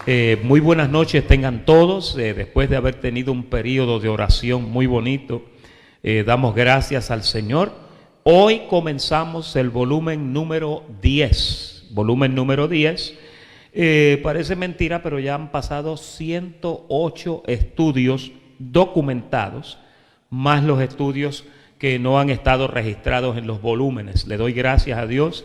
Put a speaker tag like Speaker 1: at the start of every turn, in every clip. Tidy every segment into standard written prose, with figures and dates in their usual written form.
Speaker 1: Muy buenas noches tengan todos. Después de haber tenido un periodo de oración muy bonito, damos gracias al Señor. Hoy comenzamos el volumen número 10. Volumen número 10. Parece mentira, pero ya han pasado 108 estudios documentados, más los estudios que no han estado registrados en los volúmenes. Le doy gracias a Dios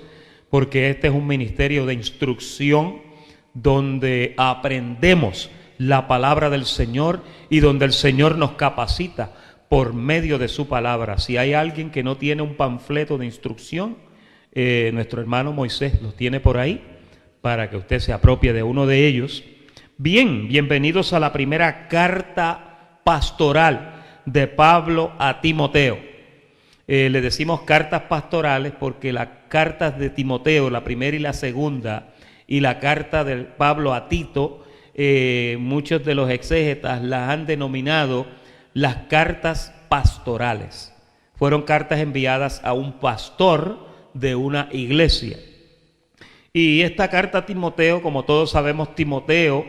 Speaker 1: porque este es un ministerio de instrucción donde aprendemos la palabra del Señor y donde el Señor nos capacita por medio de su palabra. Si hay alguien que no tiene un panfleto de instrucción, nuestro hermano Moisés los tiene por ahí para que usted se apropie de uno de ellos. Bien, bienvenidos a la primera carta pastoral de Pablo a Timoteo. Le decimos cartas pastorales porque las cartas de Timoteo, la primera y la segunda, y la carta de Pablo a Tito, muchos de los exégetas las han denominado las cartas pastorales. Fueron cartas enviadas a un pastor de una iglesia. Y esta carta a Timoteo, como todos sabemos, Timoteo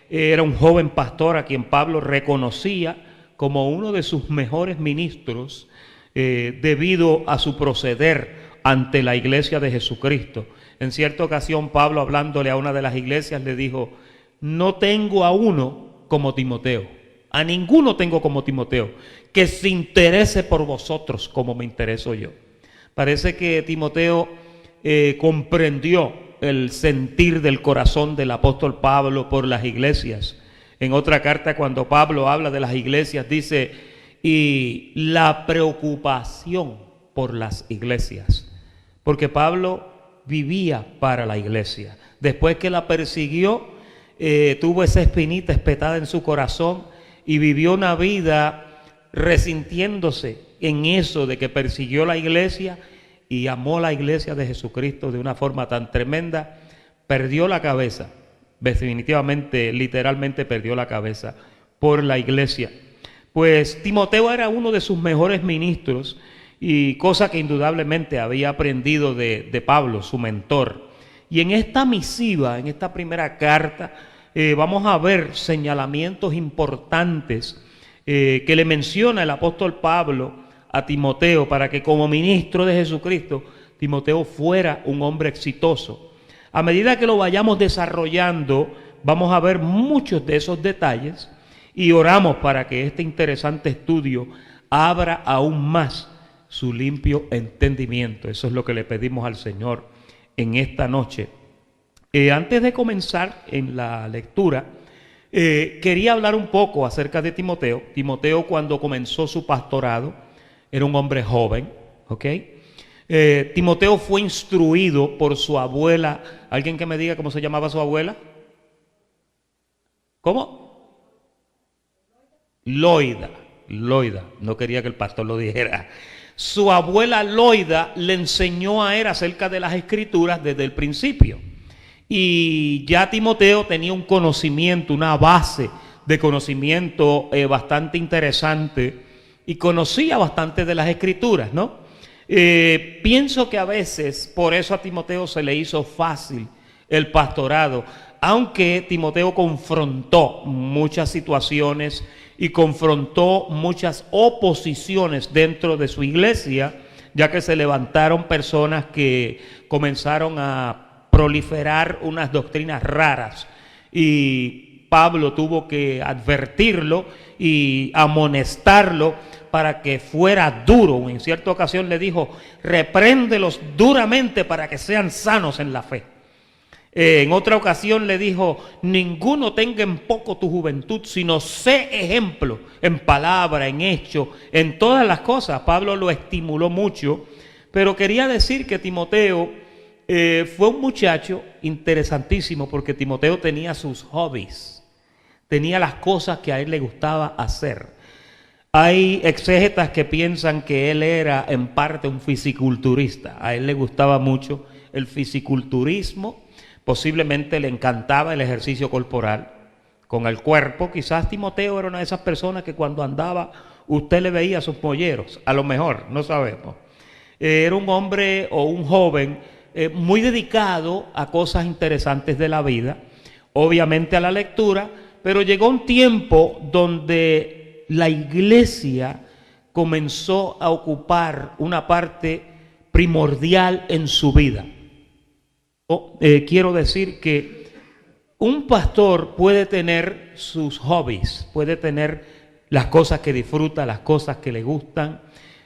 Speaker 1: era un joven pastor a quien Pablo reconocía como uno de sus mejores ministros debido a su proceder ante la iglesia de Jesucristo. En cierta ocasión, Pablo, hablándole a una de las iglesias, le dijo: no tengo a uno como Timoteo, a ninguno tengo como Timoteo, que se interese por vosotros como me intereso yo. Parece que Timoteo comprendió el sentir del corazón del apóstol Pablo por las iglesias. En otra carta, cuando Pablo habla de las iglesias, dice: y la preocupación por las iglesias, porque Pablo vivía para la iglesia. Después que la persiguió, tuvo esa espinita espetada en su corazón y vivió una vida resintiéndose en eso de que persiguió la iglesia y amó la iglesia de Jesucristo de una forma tan tremenda, perdió la cabeza, definitivamente, literalmente perdió la cabeza por la iglesia. Pues Timoteo era uno de sus mejores ministros, y cosa que indudablemente había aprendido de Pablo, su mentor. Y en esta misiva, en esta primera carta, vamos a ver señalamientos importantes que le menciona el apóstol Pablo a Timoteo para que como ministro de Jesucristo, Timoteo fuera un hombre exitoso. A medida que lo vayamos desarrollando, vamos a ver muchos de esos detalles y oramos para que este interesante estudio abra aún más su limpio entendimiento. Eso es lo que le pedimos al Señor en esta noche. Antes de comenzar en la lectura, quería hablar un poco acerca de Timoteo. Timoteo, cuando comenzó su pastorado, era un hombre joven, ¿ok? Timoteo fue instruido por su abuela. ¿Alguien que me diga cómo se llamaba su abuela? ¿Cómo? Loida. No quería que el pastor lo dijera. Su abuela Loida le enseñó a él acerca de las escrituras desde el principio. Y ya Timoteo tenía un conocimiento, una base de conocimiento bastante interesante y conocía bastante de las escrituras, ¿no? Pienso que a veces por eso a Timoteo se le hizo fácil el pastorado, aunque Timoteo confrontó muchas situaciones y confrontó muchas oposiciones dentro de su iglesia, ya que se levantaron personas que comenzaron a proliferar unas doctrinas raras y Pablo tuvo que advertirlo y amonestarlo para que fuera duro. En cierta ocasión le dijo: repréndelos duramente para que sean sanos en la fe. En otra ocasión le dijo: ninguno tenga en poco tu juventud, sino sé ejemplo en palabra, en hecho, en todas las cosas. Pablo lo estimuló mucho, pero quería decir que Timoteo fue un muchacho interesantísimo, porque Timoteo tenía sus hobbies, tenía las cosas que a él le gustaba hacer. Hay exégetas que piensan que él era en parte un fisiculturista. A él le gustaba mucho el fisiculturismo. Posiblemente le encantaba el ejercicio corporal con el cuerpo. Quizás Timoteo era una de esas personas que cuando andaba usted le veía sus polleros, a lo mejor, no sabemos. Era un hombre o un joven muy dedicado a cosas interesantes de la vida, obviamente a la lectura, pero llegó un tiempo donde la iglesia comenzó a ocupar una parte primordial en su vida. Quiero decir que un pastor puede tener sus hobbies, puede tener las cosas que disfruta, las cosas que le gustan,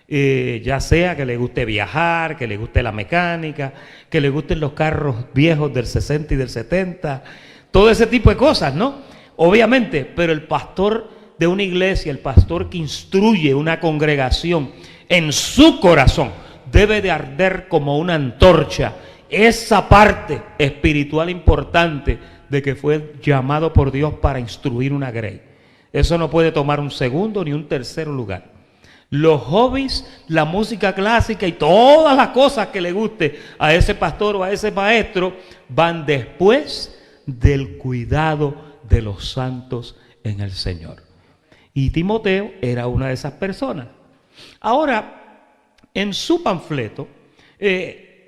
Speaker 1: ya sea que le guste viajar, que le guste la mecánica, que le gusten los carros viejos del 60 y del 70, todo ese tipo de cosas, ¿no? Obviamente, pero el pastor de una iglesia, el pastor que instruye una congregación, en su corazón debe de arder como una antorcha esa parte espiritual importante de que fue llamado por Dios para instruir una grey. Eso no puede tomar un segundo ni un tercer lugar. Los hobbies, la música clásica y todas las cosas que le guste a ese pastor o a ese maestro van después del cuidado de los santos en el Señor. Y Timoteo era una de esas personas. Ahora, en su panfleto,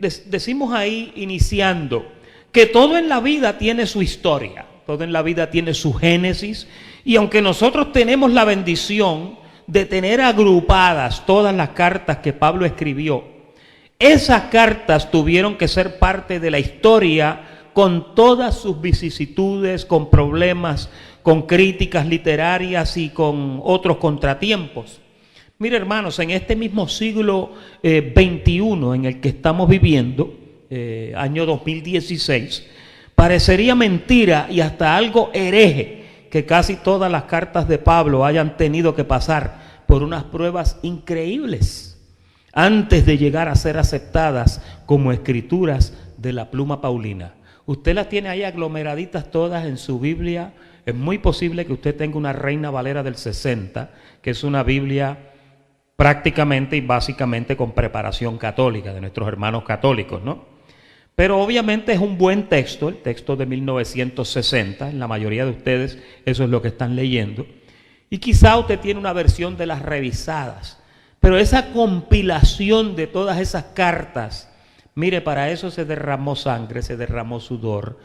Speaker 1: decimos ahí iniciando que todo en la vida tiene su historia, todo en la vida tiene su génesis, y aunque nosotros tenemos la bendición de tener agrupadas todas las cartas que Pablo escribió, esas cartas tuvieron que ser parte de la historia con todas sus vicisitudes, con problemas, con críticas literarias y con otros contratiempos. Mire, hermanos, en este mismo siglo XXI en el que estamos viviendo, año 2016, parecería mentira y hasta algo hereje que casi todas las cartas de Pablo hayan tenido que pasar por unas pruebas increíbles antes de llegar a ser aceptadas como escrituras de la pluma paulina. Usted las tiene ahí aglomeraditas todas en su Biblia. Es muy posible que usted tenga una Reina Valera del 60, que es una Biblia prácticamente y básicamente con preparación católica, de nuestros hermanos católicos, ¿no? Pero obviamente es un buen texto, el texto de 1960, en la mayoría de ustedes eso es lo que están leyendo. Y quizá usted tiene una versión de las revisadas, pero esa compilación de todas esas cartas, mire, para eso se derramó sangre, se derramó sudor,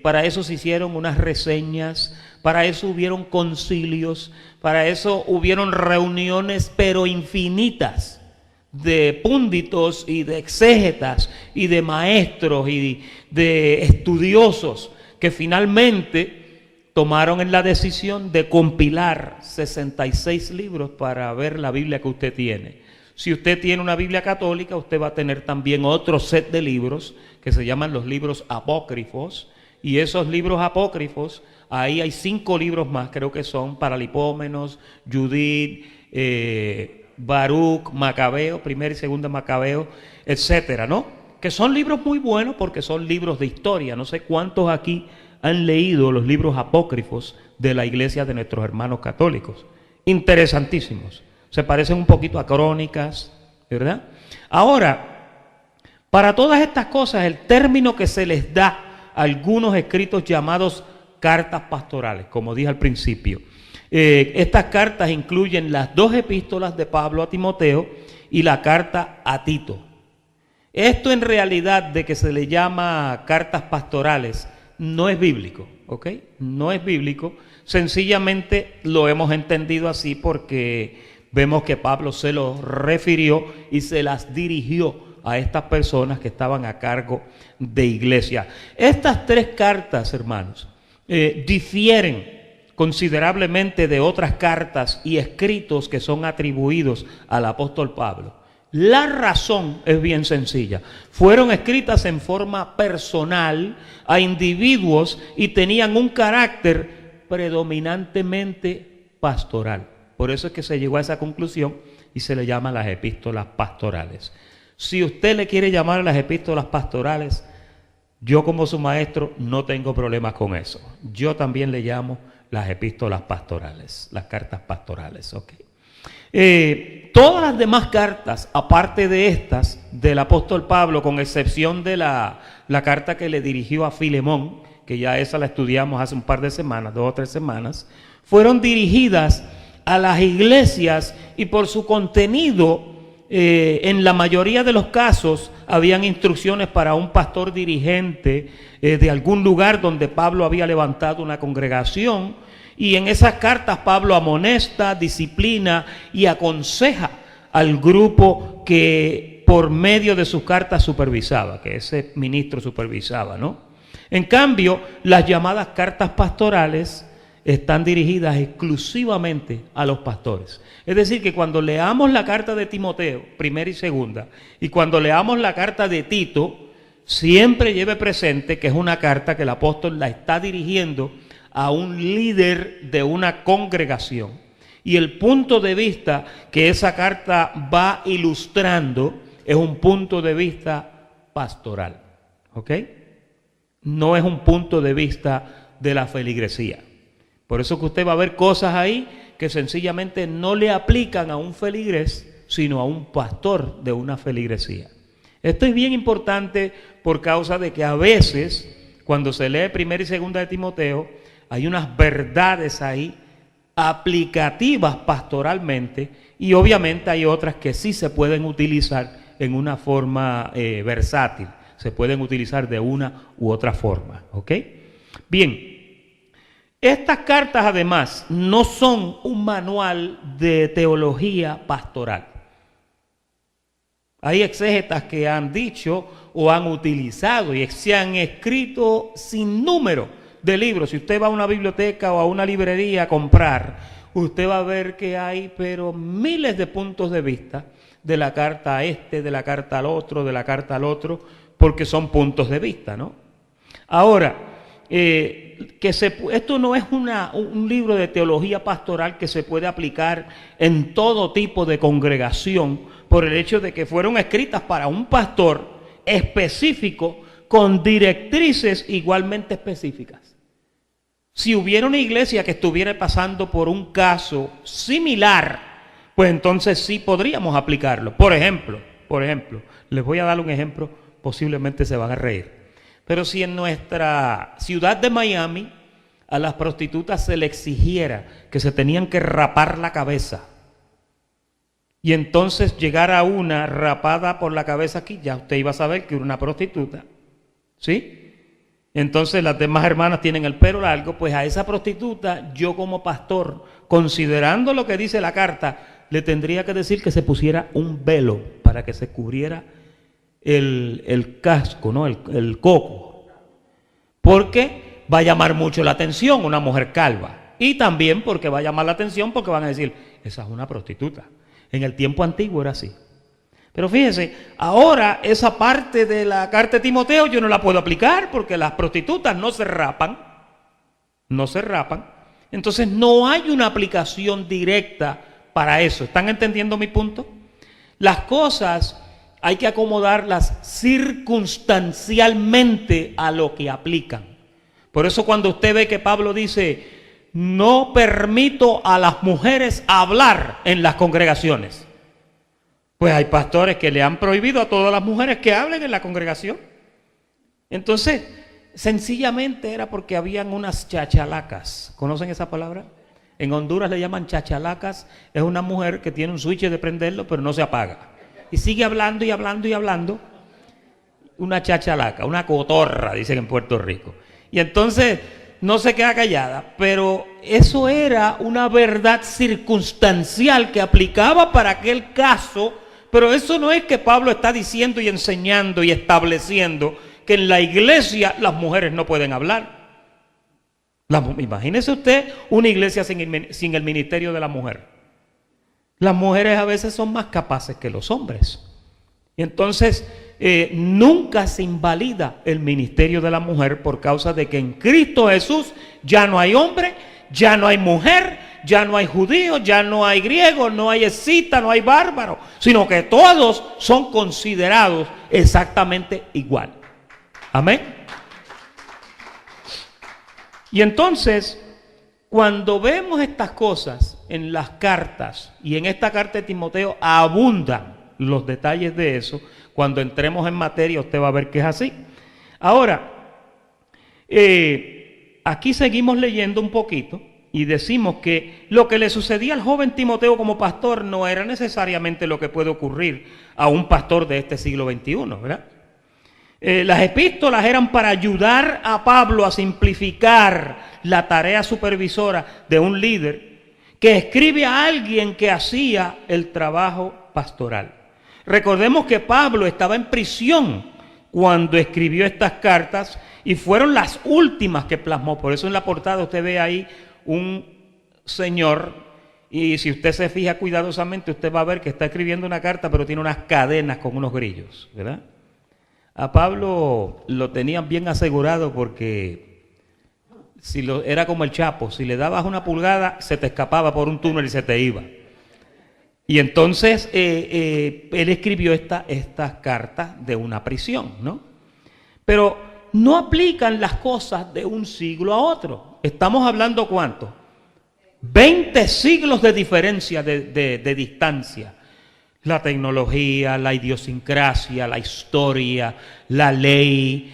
Speaker 1: para eso se hicieron unas reseñas, para eso hubieron concilios, para eso hubieron reuniones pero infinitas de púnditos y de exégetas y de maestros y de estudiosos que finalmente tomaron en la decisión de compilar 66 libros para ver la Biblia que usted tiene. Si usted tiene una Biblia católica, usted va a tener también otro set de libros que se llaman los libros apócrifos, y esos libros apócrifos, ahí hay 5 libros más, creo que son Paralipómenos, Judith, Baruch, Macabeo, primera y segunda Macabeo, etcétera, ¿no? Que son libros muy buenos porque son libros de historia. No sé cuántos aquí han leído los libros apócrifos de la iglesia de nuestros hermanos católicos. Interesantísimos. Se parecen un poquito a crónicas, ¿verdad? Ahora, para todas estas cosas, el término que se les da a algunos escritos llamados cartas pastorales, como dije al principio. Estas cartas incluyen las 2 epístolas de Pablo a Timoteo y la carta a Tito. Esto en realidad de que se le llama cartas pastorales no es bíblico, ¿ok? No es bíblico, sencillamente lo hemos entendido así porque vemos que Pablo se lo refirió y se las dirigió a estas personas que estaban a cargo de iglesia. Estas 3 cartas, hermanos, difieren considerablemente de otras cartas y escritos que son atribuidos al apóstol Pablo. La razón es bien sencilla. Fueron escritas en forma personal a individuos y tenían un carácter predominantemente pastoral. Por eso es que se llegó a esa conclusión y se le llama las epístolas pastorales. Si usted le quiere llamar a las epístolas pastorales, yo como su maestro no tengo problemas con eso. Yo también le llamo las epístolas pastorales, las cartas pastorales, ¿ok? Todas las demás cartas, aparte de estas, del apóstol Pablo, con excepción de la carta que le dirigió a Filemón, que ya esa la estudiamos hace un par de semanas, 2 o 3 semanas, fueron dirigidas a las iglesias y por su contenido en la mayoría de los casos habían instrucciones para un pastor dirigente de algún lugar donde Pablo había levantado una congregación, y en esas cartas Pablo amonesta, disciplina y aconseja al grupo que por medio de sus cartas supervisaba, que ese ministro supervisaba, ¿no? En cambio, las llamadas cartas pastorales están dirigidas exclusivamente a los pastores. Es decir, que cuando leamos la carta de Timoteo, primera y segunda, y cuando leamos la carta de Tito, siempre lleve presente que es una carta que el apóstol la está dirigiendo a un líder de una congregación. Y el punto de vista que esa carta va ilustrando es un punto de vista pastoral, ¿ok? No es un punto de vista de la feligresía. Por eso que usted va a ver cosas ahí que sencillamente no le aplican a un feligrés, sino a un pastor de una feligresía. Esto es bien importante por causa de que a veces, cuando se lee primera y segunda de Timoteo, hay unas verdades ahí aplicativas pastoralmente, y obviamente hay otras que sí se pueden utilizar en una forma versátil. Se pueden utilizar de una u otra forma, ¿ok? Bien. Estas cartas además no son un manual de teología pastoral. Hay exégetas que han dicho o han utilizado y se han escrito sin número de libros. Si usted va a una biblioteca o a una librería a comprar, usted va a ver que hay pero miles de puntos de vista de la carta a este, de la carta al otro, de la carta al otro, porque son puntos de vista, ¿no? Ahora, esto no es un libro de teología pastoral que se puede aplicar en todo tipo de congregación por el hecho de que fueron escritas para un pastor específico con directrices igualmente específicas. Si hubiera una iglesia que estuviera pasando por un caso similar, pues entonces sí podríamos aplicarlo. Por ejemplo, les voy a dar un ejemplo, posiblemente se van a reír. Pero si en nuestra ciudad de Miami a las prostitutas se le exigiera que se tenían que rapar la cabeza, y entonces llegara una rapada por la cabeza aquí, ya usted iba a saber que era una prostituta, ¿sí? Entonces las demás hermanas tienen el pelo largo, pues a esa prostituta yo como pastor, considerando lo que dice la carta, le tendría que decir que se pusiera un velo para que se cubriera el casco, ¿no? El coco, porque va a llamar mucho la atención una mujer calva, y también porque va a llamar la atención porque van a decir, esa es una prostituta. En el tiempo antiguo era así. Pero fíjense, ahora esa parte de la carta de Timoteo yo no la puedo aplicar porque las prostitutas no se rapan, entonces no hay una aplicación directa para eso. ¿Están entendiendo mi punto? Las cosas hay que acomodarlas circunstancialmente a lo que aplican. Por eso cuando usted ve que Pablo dice, no permito a las mujeres hablar en las congregaciones, pues hay pastores que le han prohibido a todas las mujeres que hablen en la congregación. Entonces, sencillamente era porque habían unas chachalacas. ¿Conocen esa palabra? En Honduras le llaman chachalacas. Es una mujer que tiene un switch de prenderlo, pero no se apaga. Y sigue hablando y hablando y hablando. Una chachalaca, una cotorra, dicen en Puerto Rico. Y entonces no se queda callada, pero eso era una verdad circunstancial que aplicaba para aquel caso. Pero eso no es que Pablo está diciendo y enseñando y estableciendo que en la iglesia las mujeres no pueden hablar. Imagínese usted una iglesia sin el ministerio de la mujer. Las mujeres a veces son más capaces que los hombres. Y entonces nunca se invalida el ministerio de la mujer por causa de que en Cristo Jesús ya no hay hombre, ya no hay mujer, ya no hay judío, ya no hay griego, no hay escita, no hay bárbaro, sino que todos son considerados exactamente igual. Amén. Y entonces, cuando vemos estas cosas en las cartas, y en esta carta de Timoteo abundan los detalles de eso, cuando entremos en materia usted va a ver que es así. Ahora, aquí seguimos leyendo un poquito, y decimos que lo que le sucedía al joven Timoteo como pastor no era necesariamente lo que puede ocurrir a un pastor de este siglo XXI, ¿verdad? Las epístolas eran para ayudar a Pablo a simplificar la tarea supervisora de un líder que escribe a alguien que hacía el trabajo pastoral. Recordemos que Pablo estaba en prisión cuando escribió estas cartas y fueron las últimas que plasmó. Por eso en la portada usted ve ahí un señor, y si usted se fija cuidadosamente, usted va a ver que está escribiendo una carta, pero tiene unas cadenas con unos grillos, ¿verdad? A Pablo lo tenían bien asegurado porque era como el Chapo, si le dabas una pulgada, se te escapaba por un túnel y se te iba. Y entonces él escribió estas cartas de una prisión, ¿no? Pero no aplican las cosas de un siglo a otro. Estamos hablando, ¿cuánto? 20 siglos de diferencia de distancia. La tecnología, la idiosincrasia, la historia, la ley,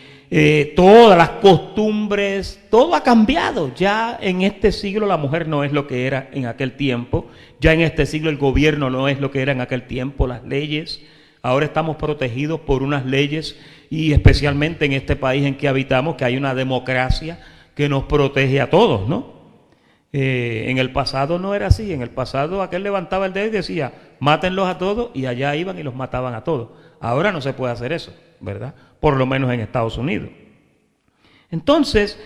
Speaker 1: todas las costumbres, todo ha cambiado. Ya en este siglo la mujer no es lo que era en aquel tiempo. Ya en este siglo el gobierno no es lo que era en aquel tiempo, las leyes. Ahora estamos protegidos por unas leyes y especialmente en este país en que habitamos, que hay una democracia que nos protege a todos, ¿no? En el pasado no era así. En el pasado aquel levantaba el dedo y decía, mátenlos a todos, y allá iban y los mataban a todos. Ahora no se puede hacer eso, ¿verdad? Por lo menos en Estados Unidos. Entonces,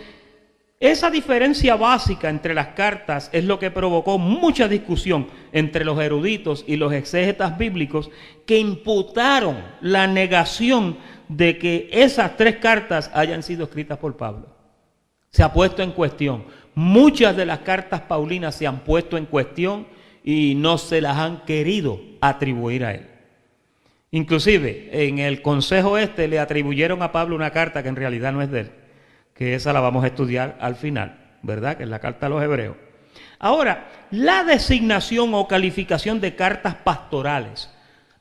Speaker 1: esa diferencia básica entre las cartas es lo que provocó mucha discusión entre los eruditos y los exégetas bíblicos, que imputaron la negación de que esas 3 cartas hayan sido escritas por Pablo. Se ha puesto en cuestión. Muchas de las cartas paulinas se han puesto en cuestión y no se las han querido atribuir a él. Inclusive en el consejo le atribuyeron a Pablo una carta que en realidad no es de él, que esa la vamos a estudiar al final, ¿verdad? Que es la carta a los Hebreos. Ahora, la designación o calificación de cartas pastorales,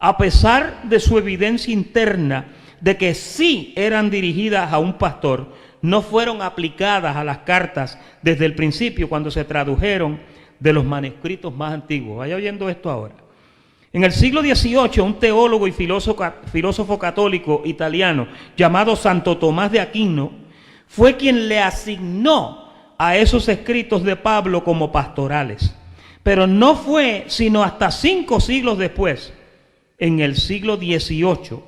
Speaker 1: a pesar de su evidencia interna de que sí eran dirigidas a un pastor, no fueron aplicadas a las cartas desde el principio cuando se tradujeron de los manuscritos más antiguos. Vaya oyendo esto ahora. En el siglo XVIII, un teólogo y filósofo católico italiano llamado Santo Tomás de Aquino fue quien le asignó a esos escritos de Pablo como pastorales. Pero no fue sino hasta 5 siglos después, en el siglo XVIII,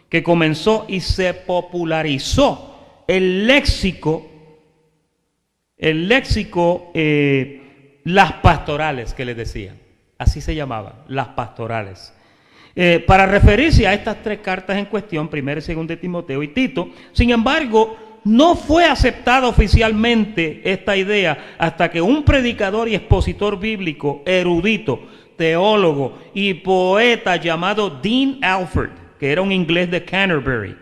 Speaker 1: que comenzó y se popularizó el léxico, las pastorales que les decían, así se llamaban, las pastorales. Para referirse a estas 3 cartas en cuestión, 1 y 2 de Timoteo y Tito. Sin embargo, no fue aceptada oficialmente esta idea hasta que un predicador y expositor bíblico, erudito, teólogo y poeta llamado Dean Alford, que era un inglés de Canterbury,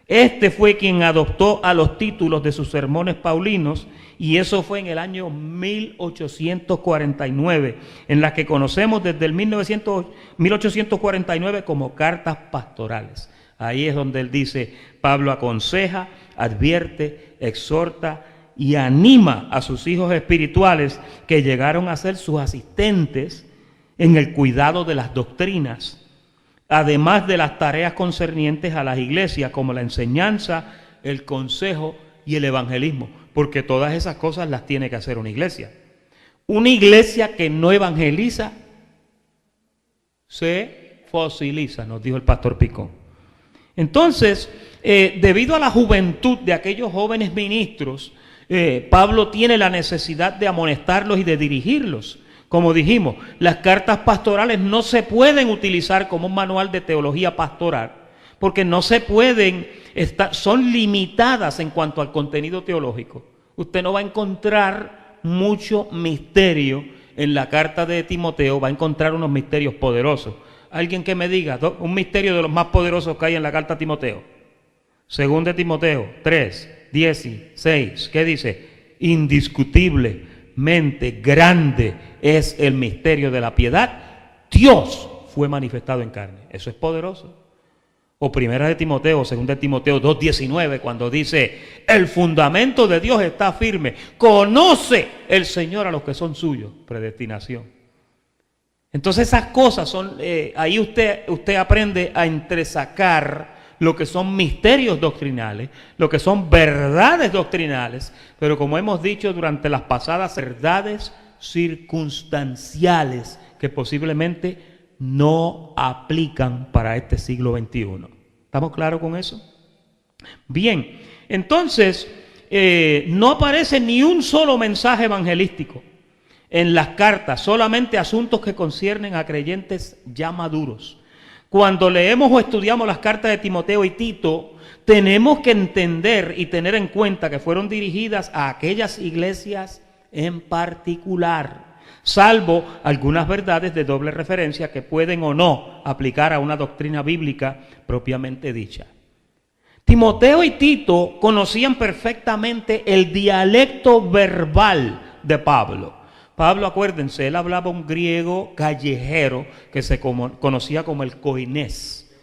Speaker 1: este fue quien adoptó a los títulos de sus sermones paulinos, y eso fue en el año 1849, en las que conocemos desde el 1849 como cartas pastorales. Ahí es donde él dice, Pablo aconseja, advierte, exhorta y anima a sus hijos espirituales que llegaron a ser sus asistentes en el cuidado de las doctrinas, además de las tareas concernientes a las iglesias, como la enseñanza, el consejo y el evangelismo, porque todas esas cosas las tiene que hacer una iglesia. Una iglesia que no evangeliza se fosiliza, nos dijo el pastor Picón. Entonces, debido a la juventud de aquellos jóvenes ministros, Pablo tiene la necesidad de amonestarlos y de dirigirlos. Como dijimos, las cartas pastorales no se pueden utilizar como un manual de teología pastoral, porque no se pueden, son limitadas en cuanto al contenido teológico. Usted no va a encontrar mucho misterio en la carta de Timoteo, va a encontrar unos misterios poderosos. Alguien que me diga un misterio de los más poderosos que hay en la carta a Timoteo. 2 de Timoteo 3:16, ¿qué dice? Indiscutiblemente grande es el misterio de la piedad. Dios fue manifestado en carne. Eso es poderoso. O primera de Timoteo, segunda de Timoteo 2:19, cuando dice, el fundamento de Dios está firme. Conoce el Señor a los que son suyos. Predestinación. Entonces esas cosas son, ahí usted aprende a entresacar lo que son misterios doctrinales, lo que son verdades doctrinales, pero como hemos dicho durante las pasadas, verdades circunstanciales que posiblemente no aplican para este siglo XXI. ¿Estamos claros con eso? Bien, entonces no aparece ni un solo mensaje evangelístico en las cartas, solamente asuntos que conciernen a creyentes ya maduros. Cuando leemos o estudiamos las cartas de Timoteo y Tito, tenemos que entender y tener en cuenta que fueron dirigidas a aquellas iglesias en particular, salvo algunas verdades de doble referencia que pueden o no aplicar a una doctrina bíblica propiamente dicha. Timoteo y Tito conocían perfectamente el dialecto verbal de Pablo. Pablo, acuérdense, él hablaba un griego callejero que se conocía como el koinés.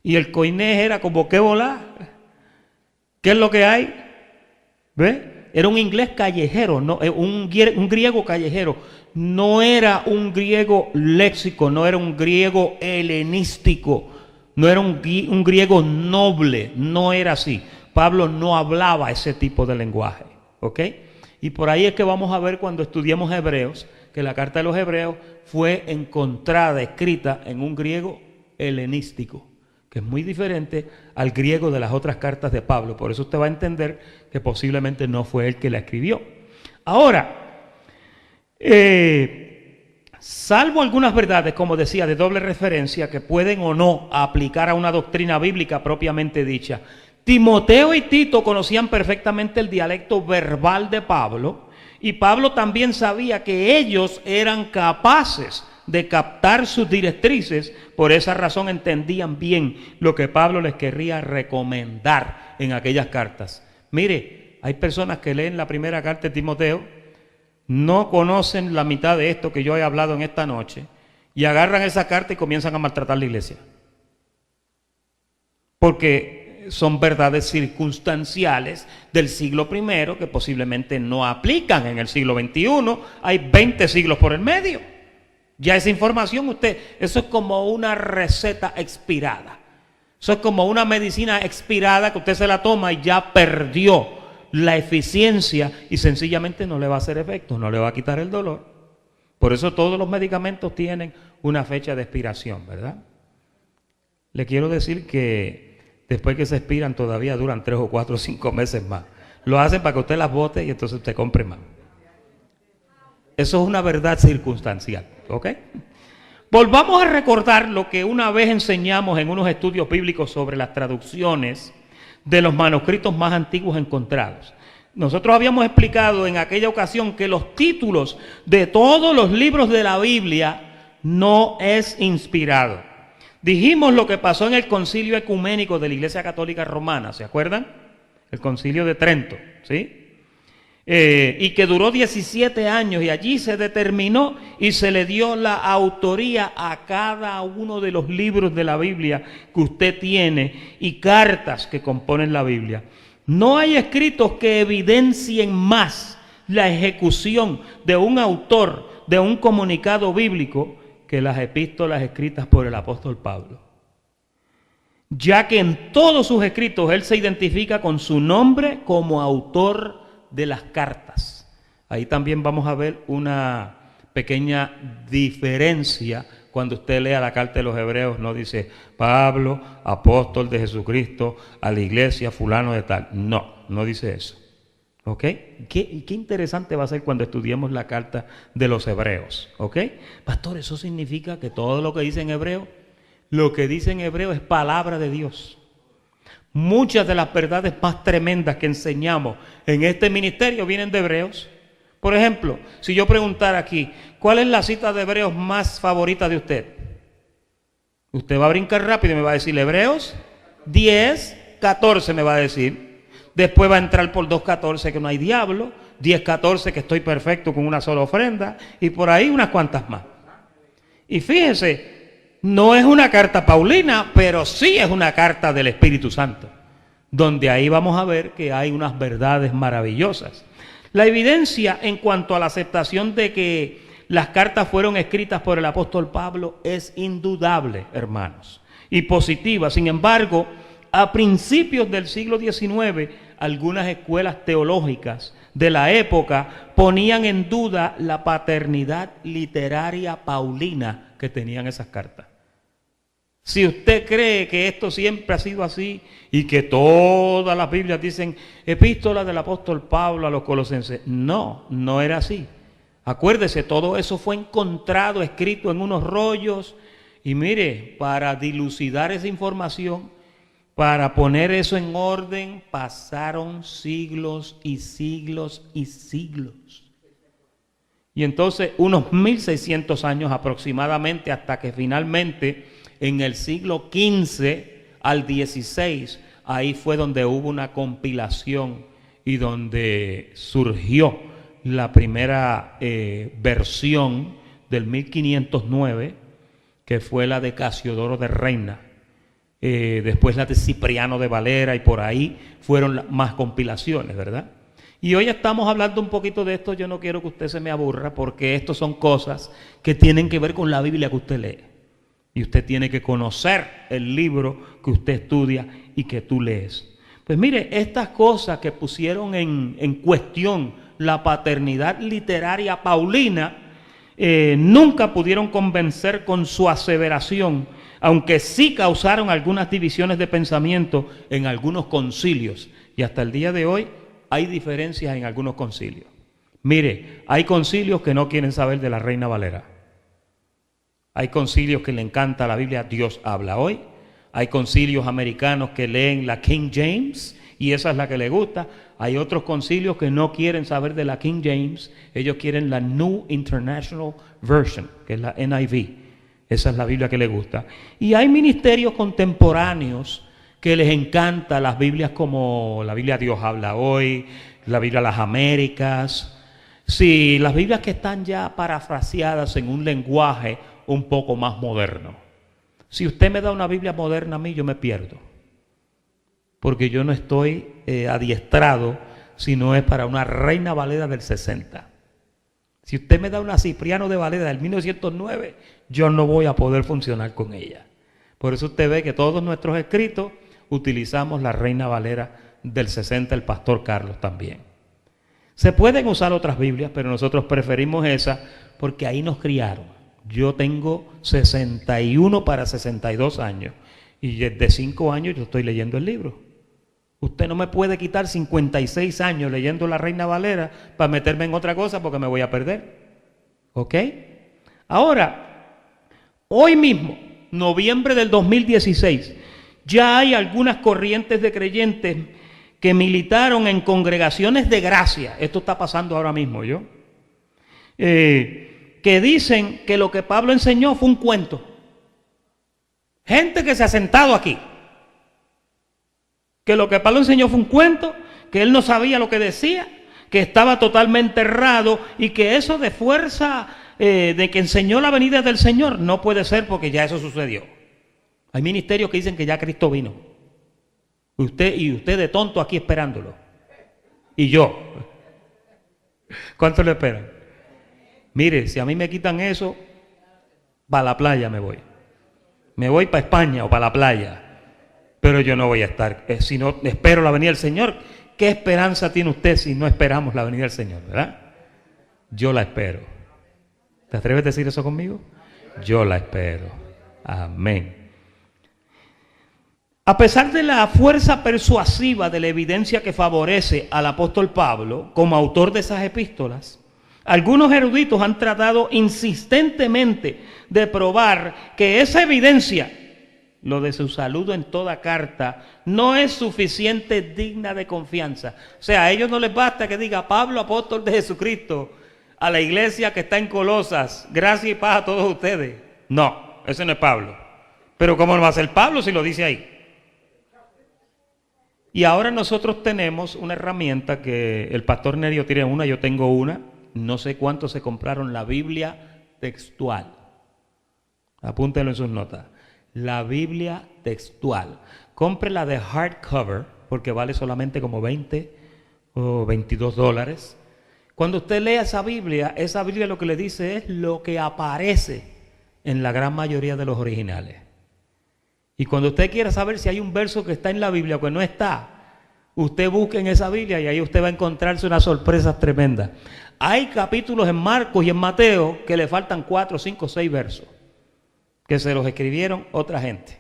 Speaker 1: Y el koinés era como, ¿qué volá? ¿Qué es lo que hay? ¿Ve? Era un inglés callejero, no, un griego callejero. No era un griego léxico, no era un griego helenístico, no era un griego noble, no era así. Pablo no hablaba ese tipo de lenguaje, ¿ok? Y por ahí es que vamos a ver cuando estudiemos Hebreos, que la carta de los Hebreos fue encontrada, escrita en un griego helenístico, que es muy diferente al griego de las otras cartas de Pablo. Por eso usted va a entender que posiblemente no fue él que la escribió. Ahora, salvo algunas verdades, como decía, de doble referencia, que pueden o no aplicar a una doctrina bíblica propiamente dicha, Timoteo y Tito conocían perfectamente el dialecto verbal de Pablo, y Pablo también sabía que ellos eran capaces de captar sus directrices. Por esa razón entendían bien lo que Pablo les querría recomendar en aquellas cartas. Mire, hay personas que leen la primera carta de Timoteo, no conocen la mitad de esto que yo he hablado en esta noche, y agarran esa carta y comienzan a maltratar la iglesia. Porque son verdades circunstanciales del siglo I que posiblemente no aplican en el siglo XXI. Hay 20 siglos por el medio. Ya esa información eso es como una receta expirada. Eso es como una medicina expirada que usted se la toma y ya perdió la eficiencia y sencillamente no le va a hacer efecto, no le va a quitar el dolor. Por eso todos los medicamentos tienen una fecha de expiración, ¿verdad? Le quiero decir que después que se expiran todavía duran 3 o 4 o 5 meses más. Lo hacen para que usted las bote y entonces usted compre más. Eso es una verdad circunstancial, ¿ok? Volvamos a recordar lo que una vez enseñamos en unos estudios bíblicos sobre las traducciones de los manuscritos más antiguos encontrados. Nosotros habíamos explicado en aquella ocasión que los títulos de todos los libros de la Biblia no es inspirado. Dijimos lo que pasó en el concilio ecuménico de la Iglesia Católica Romana, ¿se acuerdan? El concilio de Trento, ¿sí? Y que duró 17 años y allí se determinó y se le dio la autoría a cada uno de los libros de la Biblia que usted tiene y cartas que componen la Biblia. No hay escritos que evidencien más la ejecución de un autor, de un comunicado bíblico, que las epístolas escritas por el apóstol Pablo, ya que en todos sus escritos él se identifica con su nombre como autor de las cartas. Ahí también vamos a ver una pequeña diferencia. Cuando usted lea la carta de los Hebreos, no dice Pablo, apóstol de Jesucristo, a la iglesia fulano de tal. No dice eso. ¿Ok? Qué interesante va a ser cuando estudiemos la carta de los Hebreos. ¿Ok? Pastor, eso significa que todo lo que dice en hebreo, lo que dice en hebreo es palabra de Dios. Muchas de las verdades más tremendas que enseñamos en este ministerio vienen de Hebreos. Por ejemplo, si yo preguntara aquí, ¿cuál es la cita de Hebreos más favorita de usted? Usted va a brincar rápido y me va a decir Hebreos 10:14 me va a decir. Después va a entrar por 2:14 que no hay diablo, 10:14 que estoy perfecto con una sola ofrenda y por ahí unas cuantas más. Y fíjese, No es una carta paulina, pero sí es una carta del Espíritu Santo, donde ahí vamos a ver que hay unas verdades maravillosas. La evidencia en cuanto a la aceptación de que las cartas fueron escritas por el apóstol Pablo es indudable, hermanos, y positiva. Sin embargo, a principios del siglo XIX, algunas escuelas teológicas de la época ponían en duda la paternidad literaria paulina que tenían esas cartas. Si usted cree que esto siempre ha sido así y que todas las Biblias dicen epístola del apóstol Pablo a los colosenses, no, no era así. Acuérdese, todo eso fue encontrado, escrito en unos rollos, y mire, para dilucidar esa información, para poner eso en orden, pasaron siglos y siglos y siglos. Y entonces unos 1600 años aproximadamente, hasta que finalmente en el siglo XV al XVI, ahí fue donde hubo una compilación y donde surgió la primera versión del 1509, que fue la de Casiodoro de Reina. Después la de Cipriano de Valera, y por ahí fueron más compilaciones, ¿verdad? Y hoy estamos hablando un poquito de esto. Yo no quiero que usted se me aburra, porque esto son cosas que tienen que ver con la Biblia que usted lee. Y usted tiene que conocer el libro que usted estudia y que tú lees. Pues mire, estas cosas que pusieron en cuestión la paternidad literaria paulina, nunca pudieron convencer con su aseveración, aunque sí causaron algunas divisiones de pensamiento en algunos concilios. Y hasta el día de hoy hay diferencias en algunos concilios. Mire, hay concilios que no quieren saber de la Reina Valera. Hay concilios que le encanta la Biblia, Dios habla hoy. Hay concilios americanos que leen la King James y esa es la que le gusta. Hay otros concilios que no quieren saber de la King James, ellos quieren la New International Version, que es la NIV. Esa es la Biblia que les gusta. Y hay ministerios contemporáneos que les encanta las Biblias, como la Biblia Dios habla hoy, la Biblia Las Américas. Sí, las Biblias que están ya parafraseadas en un lenguaje un poco más moderno. Si usted me da una Biblia moderna a mí, yo me pierdo, porque yo no estoy adiestrado, si no es para una Reina Valera del 60. Si usted me da una Cipriano de Valera del 1909, yo no voy a poder funcionar con ella. Por eso usted ve que todos nuestros escritos utilizamos la Reina Valera del 60, el pastor Carlos también. Se pueden usar otras Biblias, pero nosotros preferimos esa porque ahí nos criaron. Yo tengo 61 para 62 años y desde 5 años yo estoy leyendo el libro. Usted no me puede quitar 56 años leyendo la Reina Valera para meterme en otra cosa, porque me voy a perder. ¿Ok? Ahora, hoy mismo, noviembre del 2016, ya hay algunas corrientes de creyentes que militaron en congregaciones de gracia. Esto está pasando ahora mismo, que dicen que lo que Pablo enseñó fue un cuento. Gente que se ha sentado aquí, que lo que Pablo enseñó fue un cuento, que él no sabía lo que decía, que estaba totalmente errado, y que eso de fuerza de que enseñó la venida del Señor no puede ser, porque ya eso sucedió. Hay ministerios que dicen que ya Cristo vino. Usted de tonto aquí esperándolo. Y yo. ¿Cuánto le esperan? Mire, si a mí me quitan eso, para la playa me voy. Me voy para España o para la playa. Pero yo no voy a estar, si no espero la venida del Señor. ¿Qué esperanza tiene usted si no esperamos la venida del Señor, verdad? Yo la espero. ¿Te atreves a decir eso conmigo? Yo la espero. Amén. A pesar de la fuerza persuasiva de la evidencia que favorece al apóstol Pablo como autor de esas epístolas, algunos eruditos han tratado insistentemente de probar que esa evidencia, lo de su saludo en toda carta, no es suficiente digna de confianza. O sea, a ellos no les basta que diga Pablo, apóstol de Jesucristo, a la iglesia que está en Colosas, gracia y paz a todos ustedes. No, ese no es Pablo. Pero ¿cómo no va a ser Pablo si lo dice ahí? Y ahora nosotros tenemos una herramienta que el pastor Nerio tiene una, yo tengo una. No sé cuántos se compraron la Biblia textual. apúntelo en sus notas. La Biblia textual. Cómprela de hardcover porque vale solamente como 20 o 22 dólares. Cuando usted lea esa Biblia lo que le dice es lo que aparece en la gran mayoría de los originales. Y cuando usted quiera saber si hay un verso que está en la Biblia o que no está, usted busque en esa Biblia y ahí usted va a encontrarse unas sorpresas tremendas. Hay capítulos en Marcos y en Mateo que le faltan 4, 5, 6 versos, que se los escribieron otra gente.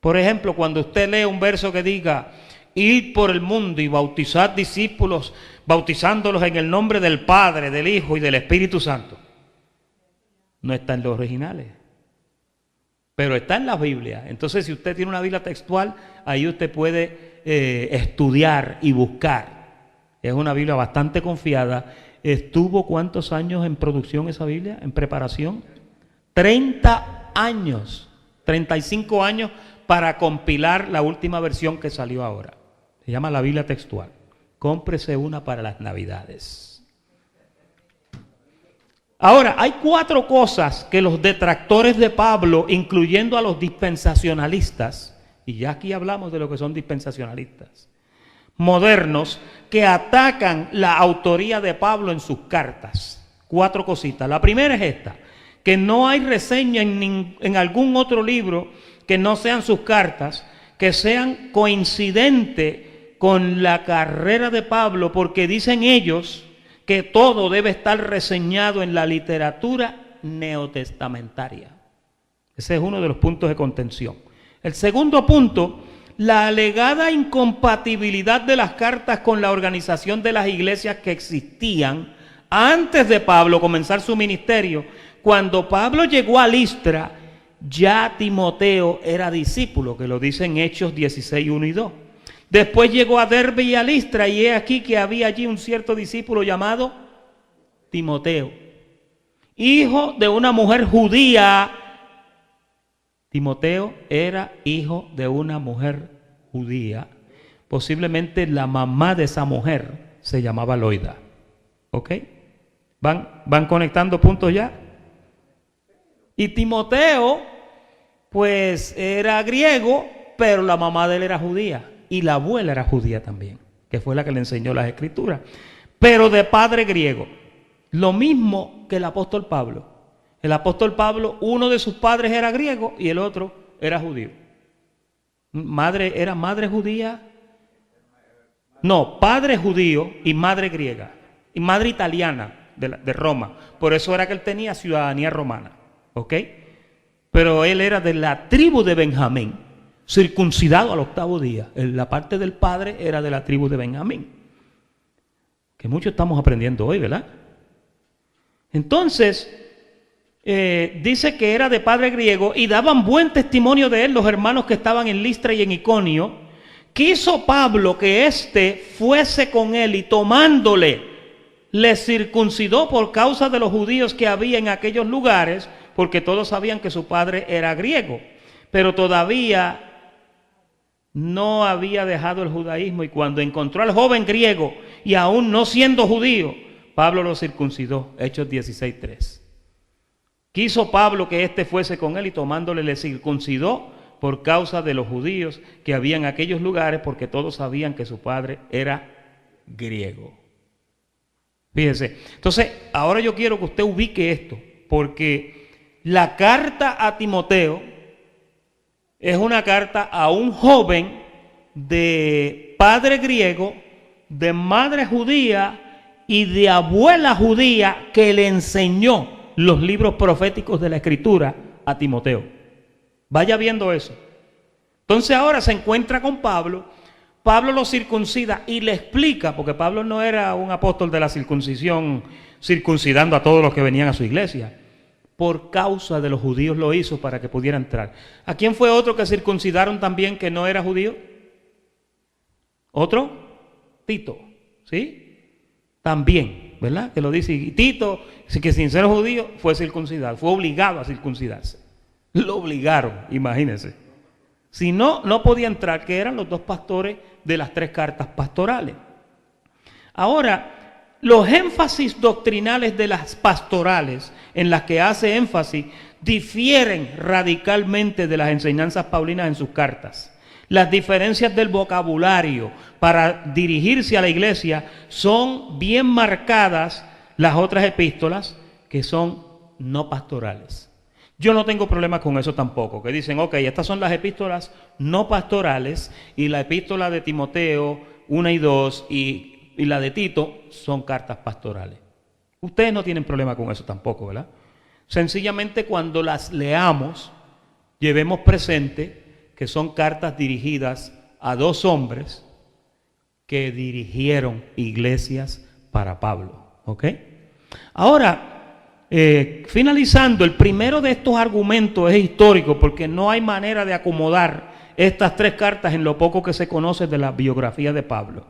Speaker 1: Por ejemplo, cuando usted lee un verso que diga, id por el mundo y bautizad discípulos, bautizándolos en el nombre del Padre, del Hijo y del Espíritu Santo. No está en los originales, pero está en la Biblia. Entonces, si usted tiene una Biblia textual, ahí usted puede estudiar y buscar. Es una Biblia bastante confiada. ¿Estuvo cuántos años en producción esa Biblia, en preparación? 30 años, 35 años para compilar la última versión que salió ahora. Se llama la Biblia textual. Cómprese una para las Navidades. Ahora, hay 4 cosas que los detractores de Pablo, incluyendo a los dispensacionalistas, y ya aquí hablamos de lo que son dispensacionalistas modernos, que atacan la autoría de Pablo en sus cartas. 4 cositas. La primera es esta, que no hay reseña en algún otro libro que no sean sus cartas, que sean coincidentes con la carrera de Pablo, porque dicen ellos que todo debe estar reseñado en la literatura neotestamentaria. Ese es uno de los puntos de contención. El segundo punto, la alegada incompatibilidad de las cartas con la organización de las iglesias que existían antes de Pablo comenzar su ministerio. Cuando Pablo llegó a Listra, ya Timoteo era discípulo, que lo dice en Hechos 16, 1 y 2. Después llegó a Derbe y a Listra, y he aquí que había allí un cierto discípulo llamado Timoteo, hijo de una mujer judía. Timoteo era hijo de una mujer judía. Posiblemente la mamá de esa mujer se llamaba Loida. ¿Ok? ¿Van conectando puntos ya? Y Timoteo, pues era griego, pero la mamá de él era judía. Y la abuela era judía también, que fue la que le enseñó las escrituras, pero de padre griego. Lo mismo que el apóstol Pablo. El apóstol Pablo, uno de sus padres era griego y el otro era judío. ¿Era madre judía? No, padre judío y madre griega. Y madre italiana de Roma. Por eso era que él tenía ciudadanía romana. ¿Ok? Pero él era de la tribu de Benjamín, circuncidado al 8º día. La parte del padre era de la tribu de Benjamín. Que mucho estamos aprendiendo hoy, ¿verdad? Entonces, dice que era de padre griego y daban buen testimonio de él los hermanos que estaban en Listra y en Iconio. Quiso Pablo que éste fuese con él y tomándole, le circuncidó por causa de los judíos que había en aquellos lugares, porque todos sabían que su padre era griego, pero todavía no había dejado el judaísmo, y cuando encontró al joven griego y aún no siendo judío, Pablo lo circuncidó. Hechos 16:3. Quiso Pablo que éste fuese con él y tomándole le circuncidó por causa de los judíos que había en aquellos lugares, porque todos sabían que su padre era griego. Fíjense. Entonces, ahora yo quiero que usted ubique esto, porque la carta a Timoteo es una carta a un joven de padre griego, de madre judía y de abuela judía, que le enseñó los libros proféticos de la Escritura a Timoteo. Vaya viendo eso. Entonces ahora se encuentra con Pablo. Pablo lo circuncida y le explica, porque Pablo no era un apóstol de la circuncisión circuncidando a todos los que venían a su iglesia. Por causa de los judíos lo hizo para que pudiera entrar. ¿A quién fue otro que circuncidaron también que no era judío? ¿Otro? Tito, ¿sí? También, ¿verdad? Que lo dice. Y Tito, que sin ser judío, fue circuncidado, fue obligado a circuncidarse. Lo obligaron, imagínense. Si no, no podía entrar, que eran los 2 pastores de las 3 cartas pastorales. Ahora, los énfasis doctrinales de las pastorales en las que hace énfasis difieren radicalmente de las enseñanzas paulinas en sus cartas. Las diferencias del vocabulario para dirigirse a la iglesia son bien marcadas. Las otras epístolas que son no pastorales. Yo no tengo problema con eso tampoco, que dicen, ok, estas son las epístolas no pastorales y la epístola de Timoteo 1 y 2 y la de Tito son cartas pastorales. Ustedes no tienen problema con eso tampoco, ¿verdad? Sencillamente cuando las leamos, llevemos presente que son cartas dirigidas a dos hombres que dirigieron iglesias para Pablo, ¿ok? Ahora, finalizando, el primero de estos argumentos es histórico porque no hay manera de acomodar estas tres cartas en lo poco que se conoce de la biografía de Pablo.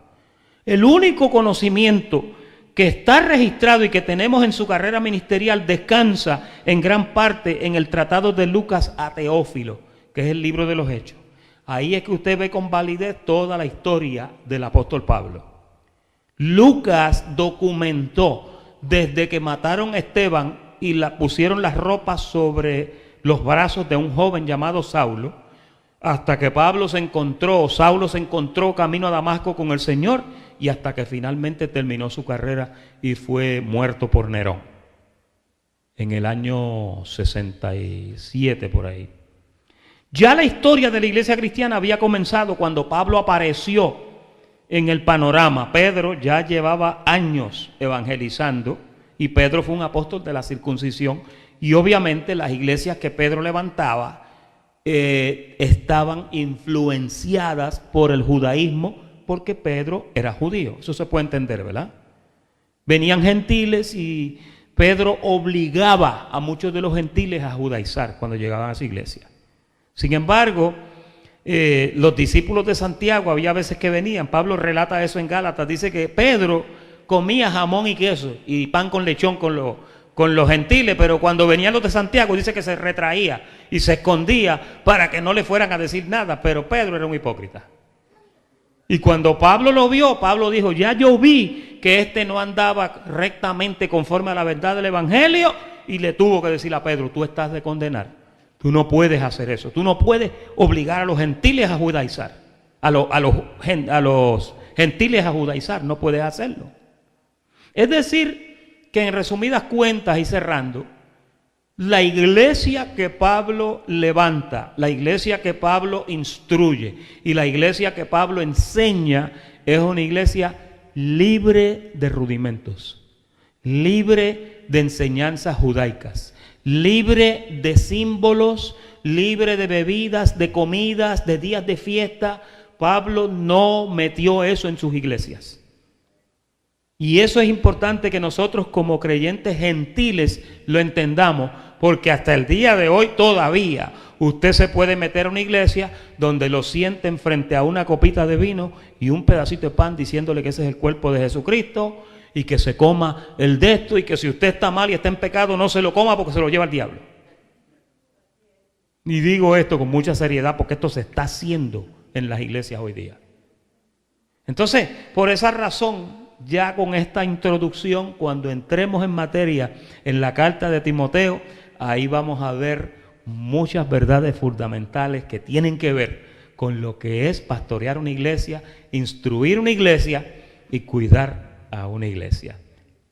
Speaker 1: El único conocimiento que está registrado y que tenemos en su carrera ministerial descansa en gran parte en el tratado de Lucas a Teófilo, que es el libro de los Hechos. Ahí es que usted ve con validez toda la historia del apóstol Pablo. Lucas documentó desde que mataron a Esteban y pusieron las ropas sobre los brazos de un joven llamado Saulo, hasta que Saulo se encontró camino a Damasco con el Señor y hasta que finalmente terminó su carrera y fue muerto por Nerón en el año 67 por ahí. Ya la historia de la iglesia cristiana había comenzado cuando Pablo apareció en el panorama. Pedro ya llevaba años evangelizando y Pedro fue un apóstol de la circuncisión y obviamente las iglesias que Pedro levantaba estaban influenciadas por el judaísmo porque Pedro era judío. Eso se puede entender, ¿verdad? Venían gentiles y Pedro obligaba a muchos de los gentiles a judaizar cuando llegaban a su iglesia. Sin embargo, los discípulos de Santiago, había veces que venían, Pablo relata eso en Gálatas, dice que Pedro comía jamón y queso y pan con lechón con los gentiles, pero cuando venían los de Santiago dice que se retraía y se escondía para que no le fueran a decir nada, pero Pedro era un hipócrita. Y cuando Pablo lo vio, Pablo dijo, ya yo vi que este no andaba rectamente conforme a la verdad del evangelio, y le tuvo que decir a Pedro, tú estás de condenar, tú no puedes hacer eso, tú no puedes obligar a los gentiles a judaizar, a los gentiles a judaizar, no puedes hacerlo. Es decir, que en resumidas cuentas y cerrando, la iglesia que Pablo levanta, la iglesia que Pablo instruye y la iglesia que Pablo enseña es una iglesia libre de rudimentos, libre de enseñanzas judaicas, libre de símbolos, libre de bebidas, de comidas, de días de fiesta. Pablo no metió eso en sus iglesias. Y eso es importante que nosotros como creyentes gentiles lo entendamos, porque hasta el día de hoy todavía usted se puede meter a una iglesia donde lo sienten frente a una copita de vino y un pedacito de pan diciéndole que ese es el cuerpo de Jesucristo y que se coma el de esto y que si usted está mal y está en pecado no se lo coma porque se lo lleva el diablo. Y digo esto con mucha seriedad porque esto se está haciendo en las iglesias hoy día. Entonces, por esa razón, ya con esta introducción, cuando entremos en materia en la carta de Timoteo, ahí vamos a ver muchas verdades fundamentales que tienen que ver con lo que es pastorear una iglesia, instruir una iglesia y cuidar a una iglesia.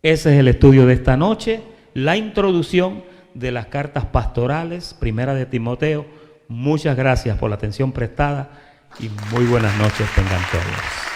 Speaker 1: Ese es el estudio de esta noche, la introducción de las cartas pastorales, primera de Timoteo. Muchas gracias por la atención prestada y muy buenas noches tengan todos.